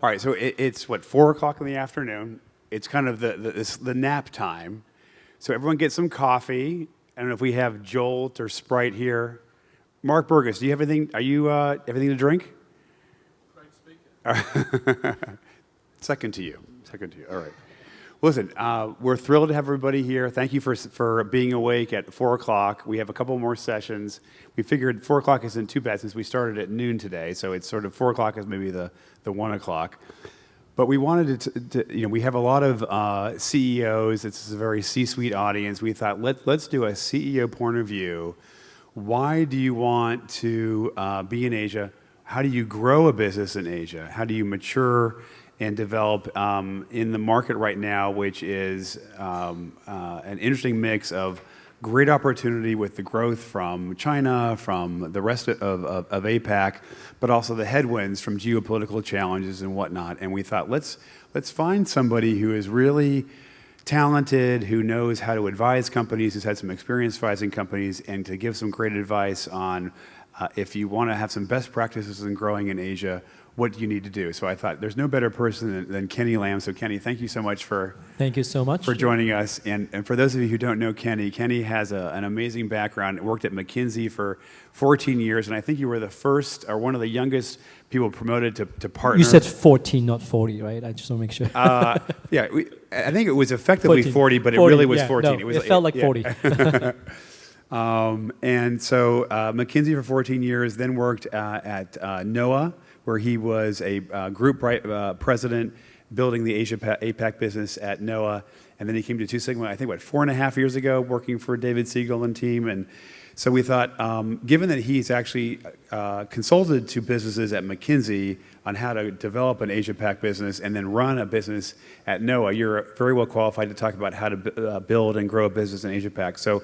All right, so it's what, 4 o'clock in the afternoon. It's kind of the nap time. So everyone get some coffee. I don't know if we have Jolt or Sprite here. Mark Burgess, do you have anything? Are you everything to drink? Frank speaking. Second to you. All right. Listen, we're thrilled to have everybody here. Thank you for being awake at 4 o'clock. We have a couple more sessions. We figured 4 o'clock isn't too bad since we started at noon today, so it's sort of 4 o'clock is maybe the 1 o'clock. But we wanted to we have a lot of CEOs. It's a very C-suite audience. We thought, let's do a CEO point of view. Why do you want to be in Asia? How do you grow a business in Asia? How do you mature and develop in the market right now, which is an interesting mix of great opportunity with the growth from China, from the rest of APAC, but also the headwinds from geopolitical challenges and whatnot. And we thought, let's find somebody who is really talented, who knows how to advise companies, who's had some experience advising companies, and to give some great advice on if you want to have some best practices in growing in Asia, what do you need to do? So I thought there's no better person than Kenny Lam. So Kenny, thank you so much for joining us. And for those of you who don't know Kenny has an amazing background. Worked at McKinsey for 14 years, and I think you were the first or one of the youngest people promoted to partner. You said 14, not 40, right? I just want to make sure. Yeah, I think it was effectively 40, but 40, it really was 14. No, it felt like 40. And so McKinsey for 14 years, then worked at NOAA, where he was a group president building the APAC business at NOAA. And then he came to Two Sigma, I think, 4.5 years ago, working for David Siegel and team. And so we thought, given that he's actually consulted to businesses at McKinsey on how to develop an Asia-Pac business and then run a business at NOAA, you're very well qualified to talk about how to build and grow a business in Asia-Pac. So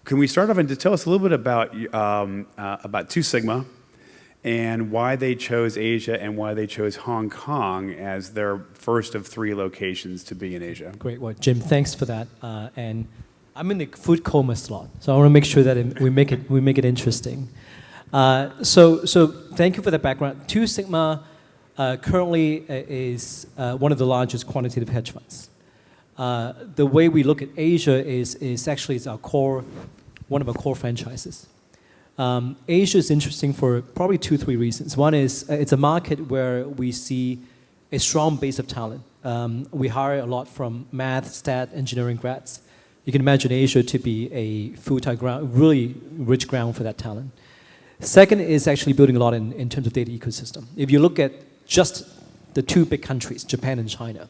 can we start off and tell us a little bit about Two Sigma and why they chose Asia and why they chose Hong Kong as their first of 3 locations to be in Asia? Great. Well, Jim, thanks for that. And I'm in the food coma slot, so I want to make sure that we make it interesting. So thank you for the background. Two Sigma currently is one of the largest quantitative hedge funds. The way we look at Asia is actually it's one of our core franchises. Asia is interesting for probably 2-3 reasons. One is it's a market where we see a strong base of talent. We hire a lot from math, stat, engineering grads. You can imagine Asia to be a fertile ground, really rich ground for that talent. Second is actually building a lot in terms of data ecosystem. If you look at just the 2 big countries, Japan and China,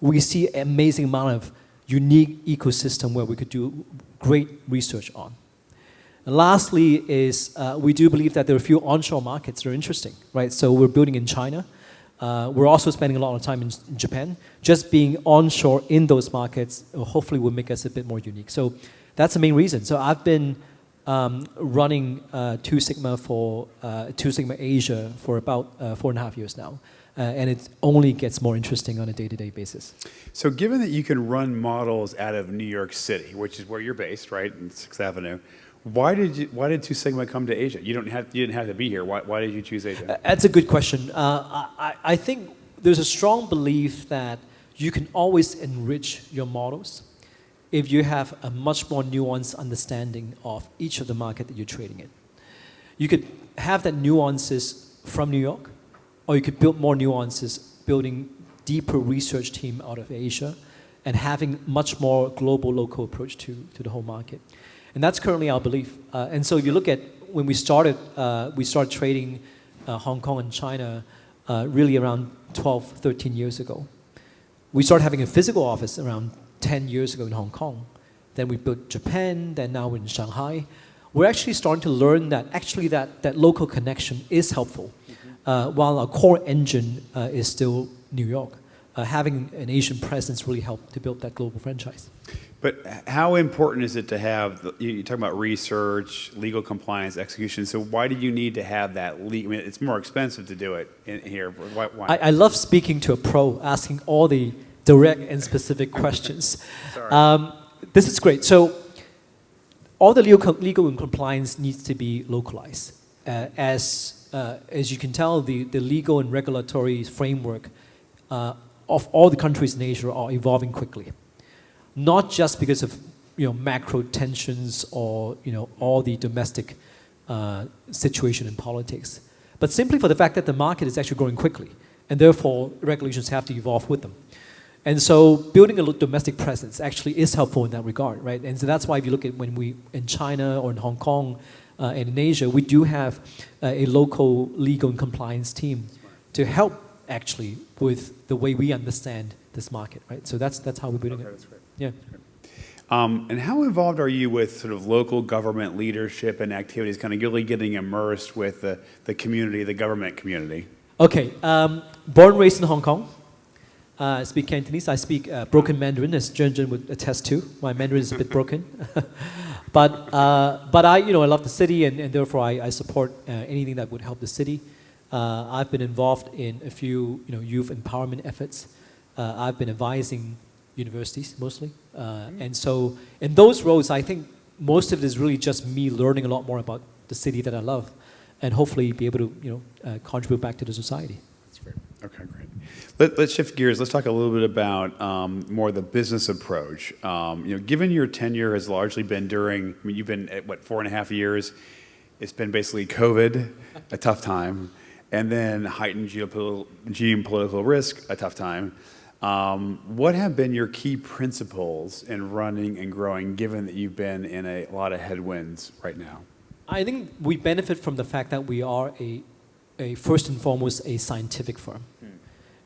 we see an amazing amount of unique ecosystem where we could do great research on. And lastly is we do believe that there are a few onshore markets that are interesting, right? So we're building in China. We're also spending a lot of time in Japan. Just being onshore in those markets hopefully will make us a bit more unique. So that's the main reason. So I've been running Two Sigma Asia for about 4.5 years now. And it only gets more interesting on a day-to-day basis. So given that you can run models out of New York City, which is where you're based, right, in 6th Avenue, why did Two Sigma come to Asia? You didn't have to be here. Why did you choose Asia? That's a good question. I think there's a strong belief that you can always enrich your models if you have a much more nuanced understanding of each of the market that you're trading in. You could have that nuances from New York, or you could build more nuances building deeper research team out of Asia and having much more global local approach to the whole market. And that's currently our belief. And so if you look at when we started trading Hong Kong and China really around 12, 13 years ago. We started having a physical office around 10 years ago in Hong Kong. Then we built Japan, then now we're in Shanghai. We're actually starting to learn that actually that local connection is helpful. While our core engine is still New York. Having an Asian presence really helped to build that global franchise. But how important is it to have, you talk about research, legal compliance, execution, so why do you need to have that? I mean, it's more expensive to do it in here. Why? I love speaking to a pro, asking all the direct and specific questions. This is great. So all the legal and compliance needs to be localized. as you can tell, the legal and regulatory framework of all the countries in Asia are evolving quickly. Not just because of macro tensions or all the domestic situation in politics, but simply for the fact that the market is actually growing quickly, and therefore regulations have to evolve with them. And so building a domestic presence actually is helpful in that regard, right? And so that's why if you look at when we in China or in Hong Kong and in Asia, we do have a local legal and compliance team to help actually with the way we understand this market, right? So that's how we're building it. That's great. Yeah. And how involved are you with sort of local government leadership and activities, kind of really getting immersed with the community, the government community? Okay, born and raised in Hong Kong. I speak Cantonese. I speak broken Mandarin, as Zhen would attest to. My Mandarin is a bit broken. but I love the city, and therefore I support anything that would help the city. I've been involved in a few youth empowerment efforts. I've been advising universities mostly. And so in those roles, I think most of it is really just me learning a lot more about the city that I love and hopefully be able to contribute back to the society. That's great. Okay, great. Let's shift gears. Let's talk a little bit about more the business approach. Given your tenure has largely been you've been at 4.5 years. It's been basically COVID, a tough time, and then heightened geopolitical risk, a tough time. What have been your key principles in running and growing, given that you've been in a lot of headwinds right now? I think we benefit from the fact that we are a first and foremost a scientific firm,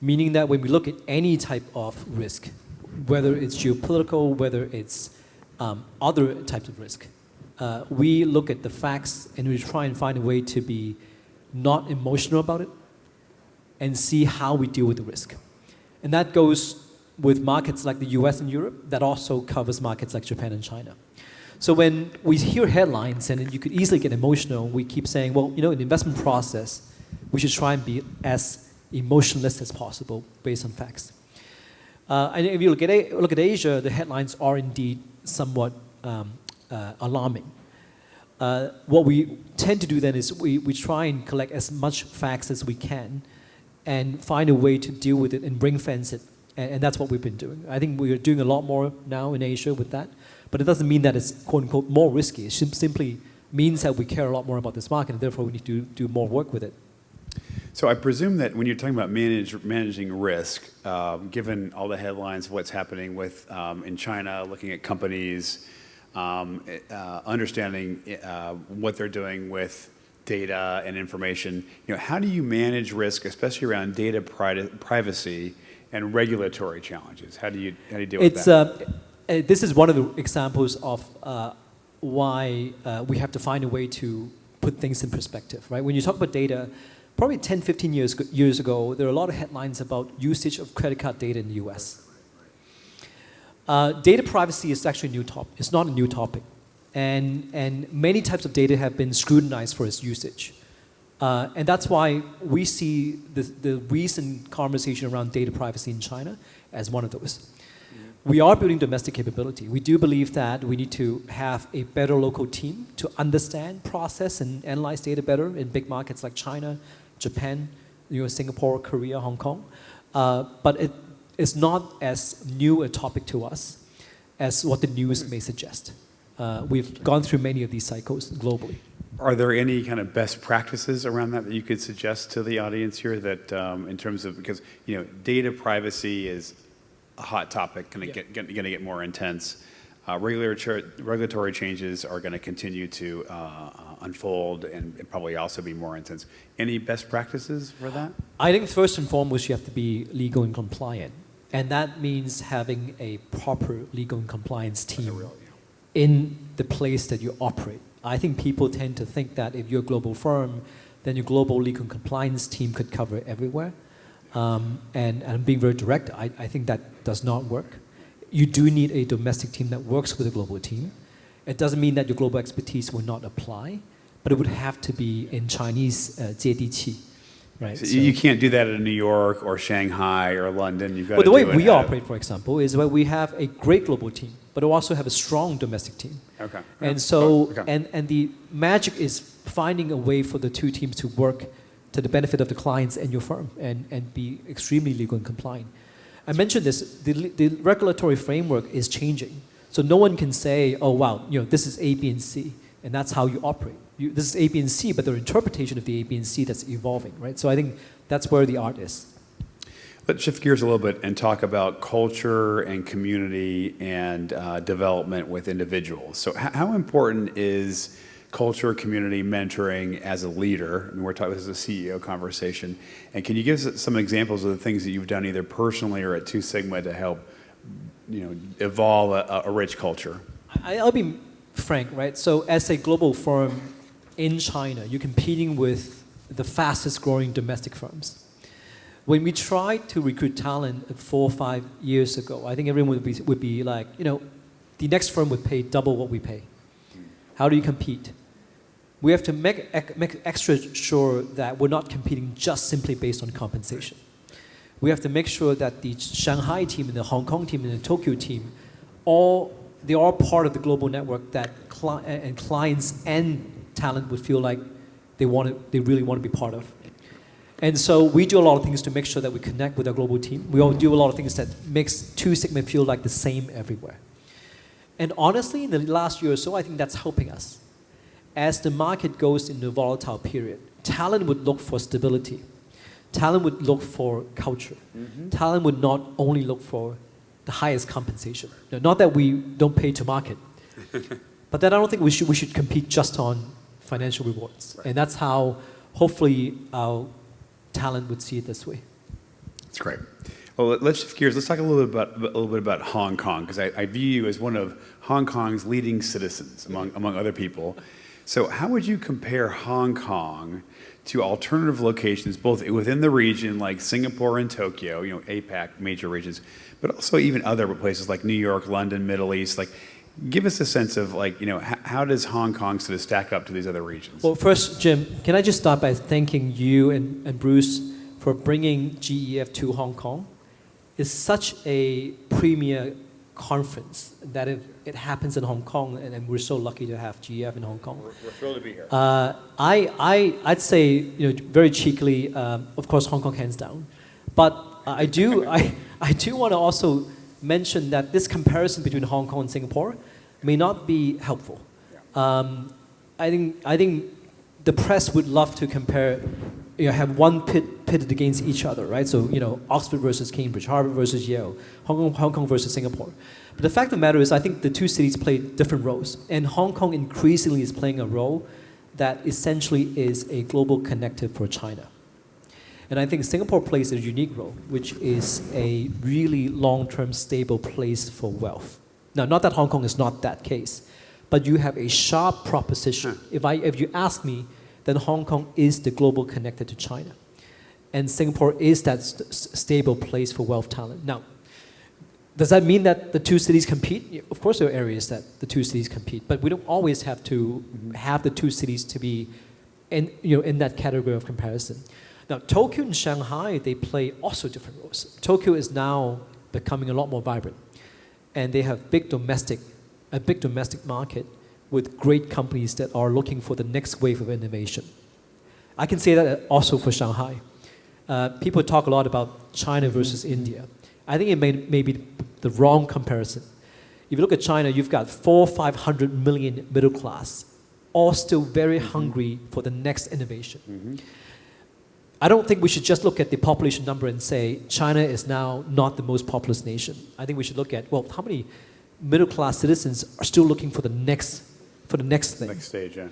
meaning that when we look at any type of risk, whether it's geopolitical, whether it's other types of risk, we look at the facts and we try and find a way to be not emotional about it and see how we deal with the risk. And that goes with markets like the US and Europe. That also covers markets like Japan and China. So when we hear headlines, and you could easily get emotional, we keep saying, well, in the investment process, we should try and be as emotionless as possible based on facts. And if you look at Asia, the headlines are indeed somewhat alarming. What we tend to do then is we try and collect as much facts as we can and find a way to deal with it and ring-fence it. And that's what we've been doing. I think we are doing a lot more now in Asia with that. But it doesn't mean that it's quote-unquote more risky. It simply means that we care a lot more about this market, and therefore we need to do more work with it. So I presume that when you're talking about managing risk, given all the headlines of what's happening with in China, looking at companies, understanding what they're doing with data and information, how do you manage risk, especially around data privacy and regulatory challenges? How do you deal with that? This is one of the examples of why we have to find a way to put things in perspective, right? When you talk about data, probably 10, 15 years ago, there are a lot of headlines about usage of credit card data in the US. Data privacy is actually a new topic. It's not a new topic. And many types of data have been scrutinized for its usage. And that's why we see the recent conversation around data privacy in China as one of those. We are building domestic capability. We do believe that we need to have a better local team to understand, process, and analyze data better in big markets like China, Japan, Singapore, Korea, Hong Kong. But it's not as new a topic to us as what the news may suggest. We've gone through many of these cycles globally. Are there any kind of best practices around that you could suggest to the audience here that in terms of, because data privacy is a hot topic, going to get more intense. Regulatory changes are going to continue to unfold and probably also be more intense. Any best practices for that? I think first and foremost, you have to be legal and compliant. And that means having a proper legal and compliance team in the place that you operate. I think people tend to think that if you're a global firm, then your global legal and compliance team could cover everywhere. And I'm being very direct, I think that does not work. You do need a domestic team that works with a global team. It doesn't mean that your global expertise will not apply, but it would have to be in Chinese 接地气, right? So you can't do that in New York or Shanghai or London. You've got the way we operate, for example, is where we have a great global team, but we also have a strong domestic team. Okay. And so, and the magic is finding a way for the two teams to work to the benefit of the clients and your firm and be extremely legal and compliant. I mentioned this, the regulatory framework is changing. So no one can say, oh, wow, this is A, B, and C, and that's how you operate. This is A, B, and C, but their interpretation of the A, B, and C that's evolving, right? So I think that's where the art is. Let's shift gears a little bit and talk about culture and community and development with individuals. So how important is culture, community, mentoring as a leader? I mean, we're talking, this is a CEO conversation. And can you give us some examples of the things that you've done either personally or at Two Sigma to help evolve a rich culture? I'll be frank, right? So as a global firm in China, you're competing with the fastest growing domestic firms. When we tried to recruit talent 4 or 5 years ago, I think everyone would be like, the next firm would pay double what we pay. How do you compete? We have to make extra sure that we're not competing just simply based on compensation. We have to make sure that the Shanghai team and the Hong Kong team and the Tokyo team, they are part of the global network that clients and talent would feel like they really want to be part of. And so we do a lot of things to make sure that we connect with our global team. We all do a lot of things that makes Two Sigma feel like the same everywhere. And honestly, in the last year or so, I think that's helping us. As the market goes into a volatile period, talent would look for stability. Talent would look for culture. Mm-hmm. Talent would not only look for the highest compensation. Not that we don't pay to market, but that I don't think we should compete just on financial rewards. Right. And that's how hopefully our talent would see it this way. That's great. Well, let's shift gears. Let's talk a little bit about Hong Kong, because I view you as one of Hong Kong's leading citizens, among other people. So how would you compare Hong Kong to alternative locations, both within the region, like Singapore and Tokyo, APAC, major regions, but also even other places like New York, London, Middle East? Like, give us a sense of how does Hong Kong sort of stack up to these other regions? Well, first, Jim, can I just start by thanking you and Bruce for bringing GEF to Hong Kong? It's such a premier conference that it happens in Hong Kong, and we're so lucky to have GEF in Hong Kong. We're thrilled to be here. I'd say, very cheekily, of course, Hong Kong hands down. But I do want to also mention that this comparison between Hong Kong and Singapore may not be helpful. Yeah. I think the press would love to compare, have one pitted against each other, right? So, Oxford versus Cambridge, Harvard versus Yale, Hong Kong versus Singapore. But the fact of the matter is, I think the two cities play different roles. And Hong Kong increasingly is playing a role that essentially is a global connector for China. And I think Singapore plays a unique role, which is a really long-term stable place for wealth. Now, not that Hong Kong is not that case, but you have a sharp proposition. If you ask me, then Hong Kong is the global connector to China. And Singapore is that stable place for wealth talent. Now, does that mean that the two cities compete? Of course there are areas that the two cities compete, but we don't always have to have the two cities to be in that category of comparison. Now, Tokyo and Shanghai, they play also different roles. Tokyo is now becoming a lot more vibrant, and they have a big domestic market with great companies that are looking for the next wave of innovation. I can say that also for Shanghai. People talk a lot about China versus India. I think it may be the wrong comparison. If you look at China, you've got 400-500 million middle class, all still very hungry for the next innovation. Mm-hmm. I don't think we should just look at the population number and say China is now not the most populous nation. I think we should look at, well, how many middle class citizens are still looking for the next thing. Next stage, yeah.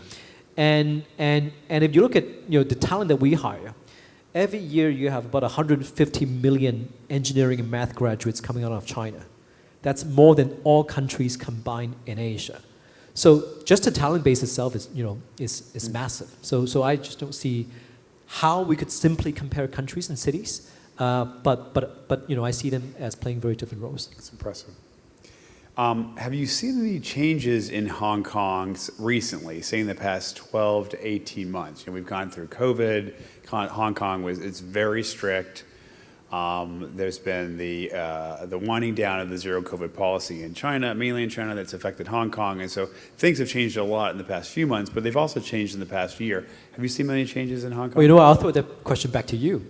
And if you look at the talent that we hire, every year you have about 150 million engineering and math graduates coming out of China. That's more than all countries combined in Asia. So just the talent base itself is massive. So I just don't see how we could simply compare countries and cities, but I see them as playing very different roles. That's impressive. Have you seen any changes in Hong Kong recently, say in the past 12 to 18 months? We've gone through COVID. Hong Kong it's very strict. There's been the winding down of the zero COVID policy in China, mainland China, that's affected Hong Kong. And so things have changed a lot in the past few months, but they've also changed in the past year. Have you seen many changes in Hong Kong? Well, you know what? I'll throw the question back to you.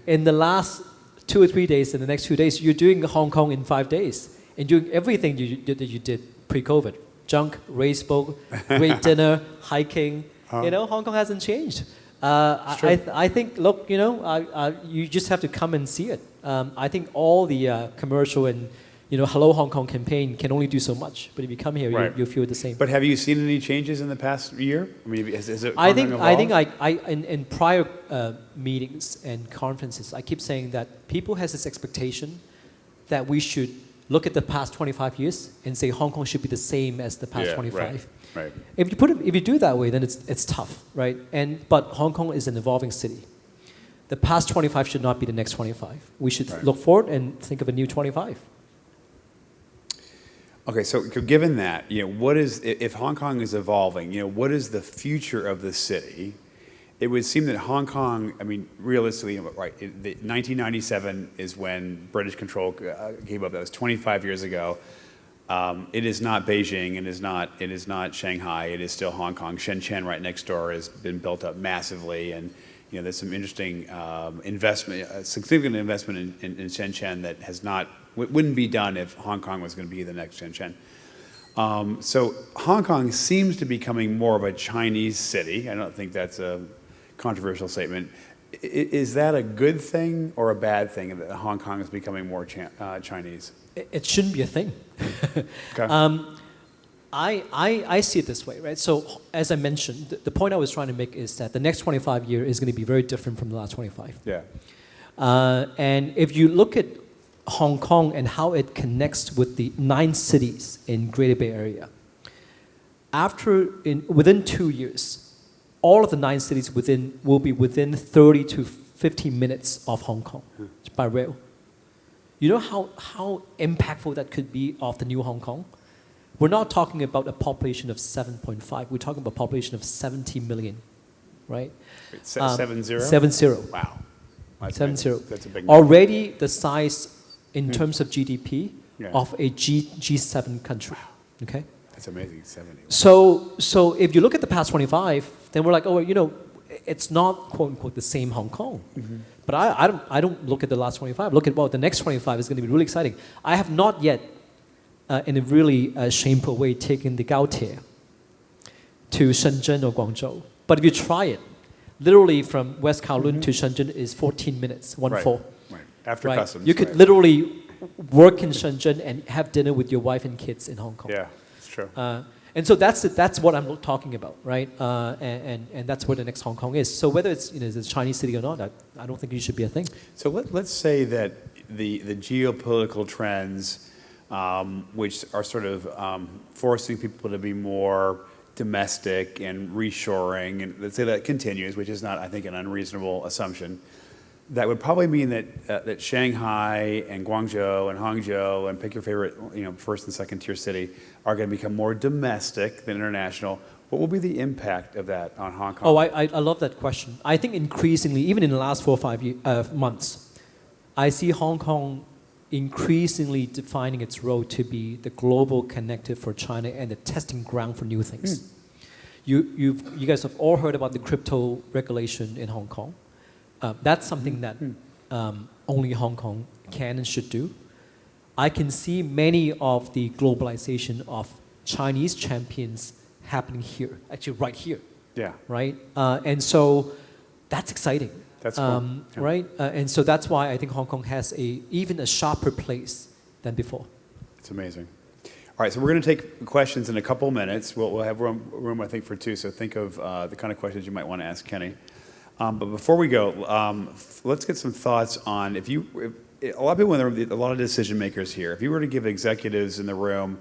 In the last 2 or 3 days, in the next 2 days, you're doing Hong Kong in 5 days and doing everything that you did pre-COVID. Junk, race boat, great dinner, hiking. Hong Kong hasn't changed. I think, look, you just have to come and see it. I think all the commercial and, Hello Hong Kong campaign can only do so much. But if you come here, Right. you'll feel the same. But have you seen any changes in the past year? I mean, has it I think evolved? in prior meetings and conferences, I keep saying that people has this expectation that we should look at the past 25 years and say Hong Kong should be the same as the past 25. Right. If you do it that way, then it's tough, right? But Hong Kong is an evolving city. The past 25 should not be the next 25. We should look forward and think of a new 25. Okay, so given that, what is, if Hong Kong is evolving, what is the future of the city? It would seem that Hong Kong, I mean, realistically, right, 1997 is when British control gave up. That was 25 years ago. It is not Beijing, it is not Shanghai, it is still Hong Kong. Shenzhen right next door has been built up massively, and there's some interesting investment, significant investment in Shenzhen that wouldn't be done if Hong Kong was going to be the next Shenzhen. So Hong Kong seems to be becoming more of a Chinese city. I don't think that's a controversial statement. Is that a good thing or a bad thing that Hong Kong is becoming more Chinese? It shouldn't be a thing. Okay. I see it this way, right? So as I mentioned, the point I was trying to make is that the next 25 years is going to be very different from the last 25. Yeah. And if you look at Hong Kong and how it connects with the 9 cities in Greater Bay Area, within 2 years, all of the 9 cities will be within 30 to 50 minutes of Hong Kong by rail. You know how impactful that could be of the new Hong Kong? We're not talking about a population of 7.5. We're talking about a population of 70 million, right? 7-0? 7-0. Wow. That's 7-0. That's a big number. Already the size in terms of GDP of a G7 country. Okay? That's amazing, 70. So if you look at the past 25, then we're like, it's not quote unquote the same Hong Kong. Mm-hmm. But I don't look at the last 25. Look at the next 25 is going to be really exciting. I have not yet, in a really shameful way, taken the Gaotie to Shenzhen or Guangzhou. But if you try it, literally from West Kowloon to Shenzhen is 14 minutes, 1-4. Right. After customs. You could literally work in Shenzhen and have dinner with your wife and kids in Hong Kong. Yeah, it's true. And so that's what I'm talking about, right? And that's where the next Hong Kong is. So whether it's it's a Chinese city or not, I don't think it should be a thing. So let's say that the geopolitical trends, which are sort of forcing people to be more domestic and reshoring, and let's say that continues, which is not, I think, an unreasonable assumption. That would probably mean that Shanghai and Guangzhou and Hangzhou and pick your favorite, first and second tier city are going to become more domestic than international. What will be the impact of that on Hong Kong? Oh, I love that question. I think increasingly, even in the last 4 or 5 months, I see Hong Kong increasingly defining its role to be the global connector for China and the testing ground for new things. You guys have all heard about the crypto regulation in Hong Kong. That's something that only Hong Kong can and should do. I can see many of the globalization of Chinese champions happening here, actually right here. Yeah. Right? And so that's exciting. That's cool. Right? And so that's why I think Hong Kong has even a sharper place than before. It's amazing. All right, so we're going to take questions in a couple minutes. We'll have room, I think, for 2, so think of the kind of questions you might want to ask Kenny. But before we go, let's get some thoughts on a lot of people in the room, a lot of decision makers here. If you were to give executives in the room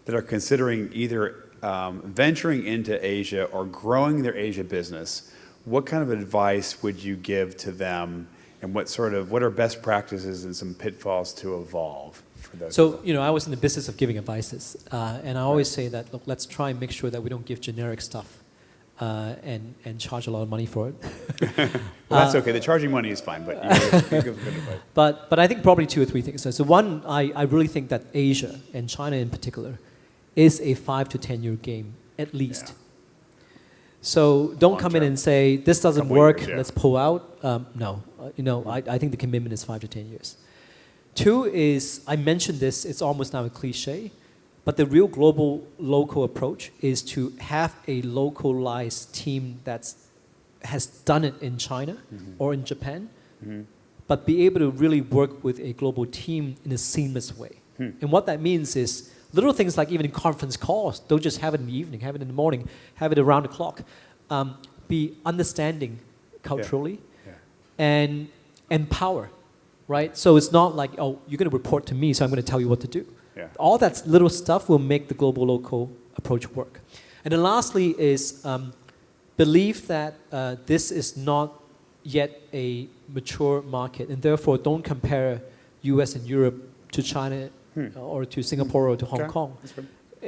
that are considering either venturing into Asia or growing their Asia business, what kind of advice would you give to them, and what are best practices and some pitfalls to evolve for those? So I was in the business of giving advices, and I always say that look, let's try and make sure that we don't give generic stuff. and charge a lot of money for it. Well, that's okay. The charging money is fine, but you give good advice. But I think probably two or three things. So one, I really think that Asia and China in particular is a 5 to 10 year game at least. Yeah. So don't Long come in term. and say this doesn't Couple work. years, yeah. Let's pull out. No, I think the commitment is 5 to 10 years. Two is I mentioned this. It's almost now a cliche, but the real global local approach is to have a localized team has done it in China or in Japan, but be able to really work with a global team in a seamless way. And what that means is little things like even in conference calls, don't just have it in the evening, have it in the morning, have it around the clock. Be understanding culturally and empower, right? So it's not like, oh, you're going to report to me, so I'm going to tell you what to do. Yeah. All that little stuff will make the global local approach work. And then lastly is believe that this is not yet a mature market, and therefore don't compare US and Europe to China or to Singapore or to Hong Kong.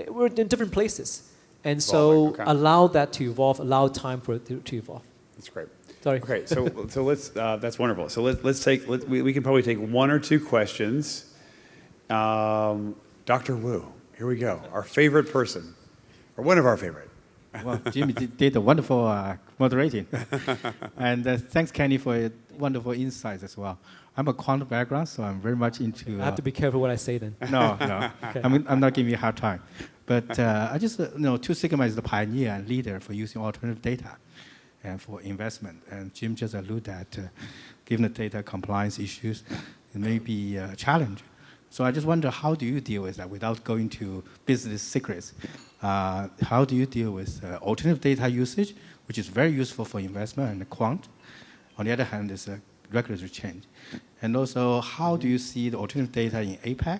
We're in different places. And so allow that to evolve, allow time for it to evolve. That's great. Sorry. Okay, so let's. That's wonderful. So we can probably take one or two questions. Dr. Wu, here we go. Our favorite person, or one of our favorite. Well, Jimmy did a wonderful moderating. And thanks, Kenny, for your wonderful insights as well. I'm a quantum background, so I'm very much into... I have to be careful what I say then. No. Okay. I'm not giving you a hard time. But I just, Two Sigma is the pioneer and leader for using alternative data and for investment. And Jim just alluded that given the data compliance issues, it may be a challenge. So I just wonder, how do you deal with that without going to business secrets? How do you deal with alternative data usage, which is very useful for investment and quant? On the other hand, there's a regulatory change. And also, how do you see the alternative data in APAC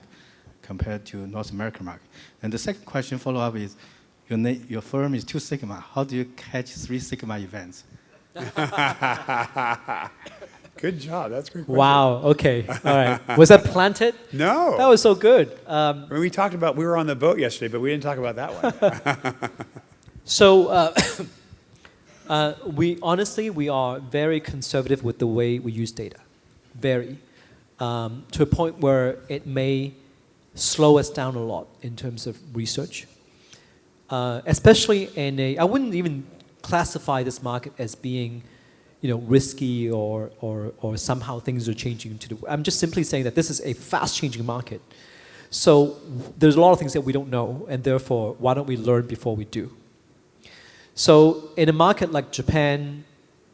compared to North American market? And the second question follow-up is, your firm is 2 Sigma. How do you catch 3 Sigma events? Good job. That's a great question. Wow, okay, all right. Was that planted? No. That was so good. We talked about, we were on the boat yesterday, but we didn't talk about that one. So we are very conservative with the way we use data, very, to a point where it may slow us down a lot in terms of research, especially I wouldn't even classify this market as being, risky or somehow things are changing. I'm just simply saying that this is a fast-changing market. So there's a lot of things that we don't know, and therefore, why don't we learn before we do? So in a market like Japan,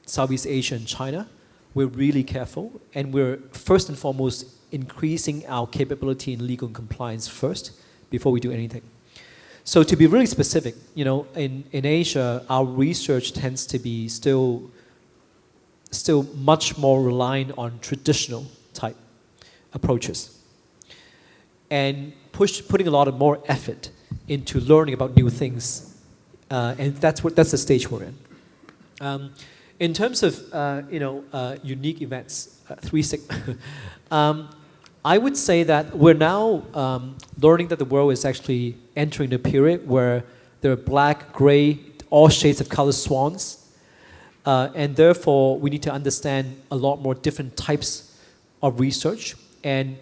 Southeast Asia, and China, we're really careful, and we're first and foremost increasing our capability in legal and compliance first before we do anything. So to be really specific, in Asia, our research tends to be still much more reliant on traditional type approaches, and putting a lot of more effort into learning about new things. And that's the stage we're in. In terms of unique events, 3 Sigma, I would say that we're now learning that the world is actually entering a period where there are black, gray, all shades of color swans, and therefore we need to understand a lot more different types of research. And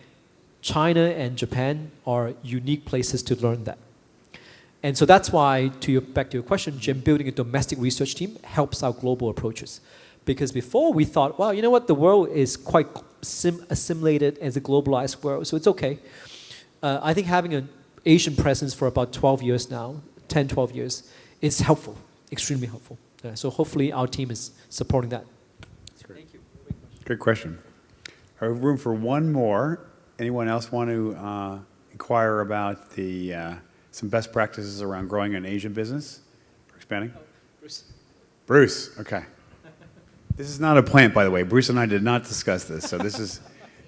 China and Japan are unique places to learn that. And so that's why, back to your question, Jim, building a domestic research team helps our global approaches. Because before we thought, well, you know what, the world is quite assimilated as a globalized world, so it's okay. I think having an Asian presence for about 12 years now, 10, 12 years, is helpful, extremely helpful. So hopefully our team is supporting that. That's great. Thank you. Good question. I have room for one more. Anyone else want to inquire about some best practices around growing an Asian business or expanding? Bruce. Bruce, okay. This is not a plant, by the way. Bruce and I did not discuss this.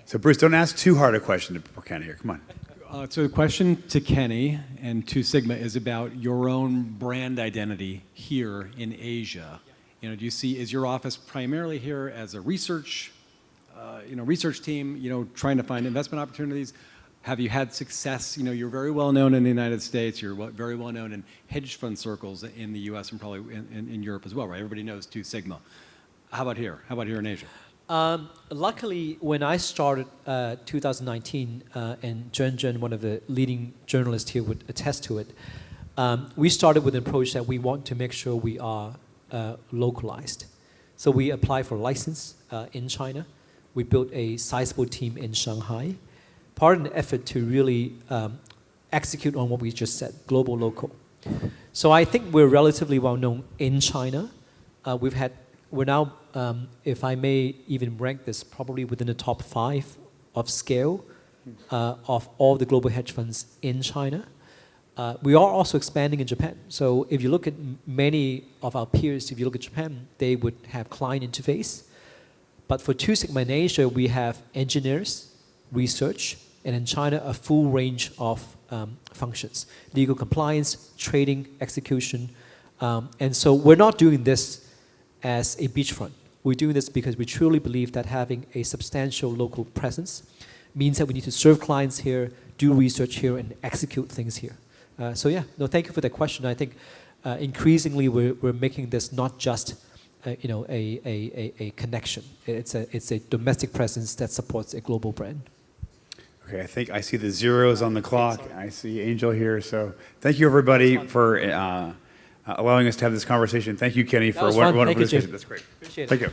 So Bruce, don't ask too hard a question to Kenny here. Come on. So the question to Kenny and to Sigma is about your own brand identity here in Asia. Do you see, is your office primarily here as a research team, trying to find investment opportunities? Have you had success? You know, you're very well known in the United States. You're very well known in hedge fund circles in the U.S. and probably in Europe as well, right? Everybody knows Two Sigma. How about here? How about here in Asia? Luckily, when I started 2019, and Zhen, one of the leading journalists here, would attest to it, we started with an approach that we want to make sure we are localized. So we applied for a license in China. We built a sizable team in Shanghai. Part of the effort to really execute on what we just said, global, local. So I think we're relatively well known in China. We're now, if I may even rank this, probably within the top 5 of scale of all the global hedge funds in China. We are also expanding in Japan. So if you look at many of our peers, if you look at Japan, they would have client interface. But for Two Sigma in Asia, we have engineers, research, and in China, a full range of functions. Legal compliance, trading, execution. And so we're not doing this as a beachfront. We're doing this because we truly believe that having a substantial local presence means that we need to serve clients here, do research here, and execute things here. So yeah, no, thank you for that question. I think increasingly we're making this not just a connection. It's a domestic presence that supports a global brand. Okay, I think I see the zeros on the clock. I see Angel here. So thank you, everybody, for allowing us to have this conversation. Thank you, Kenny, for a wonderful discussion. That's great. Appreciate it. Thank you.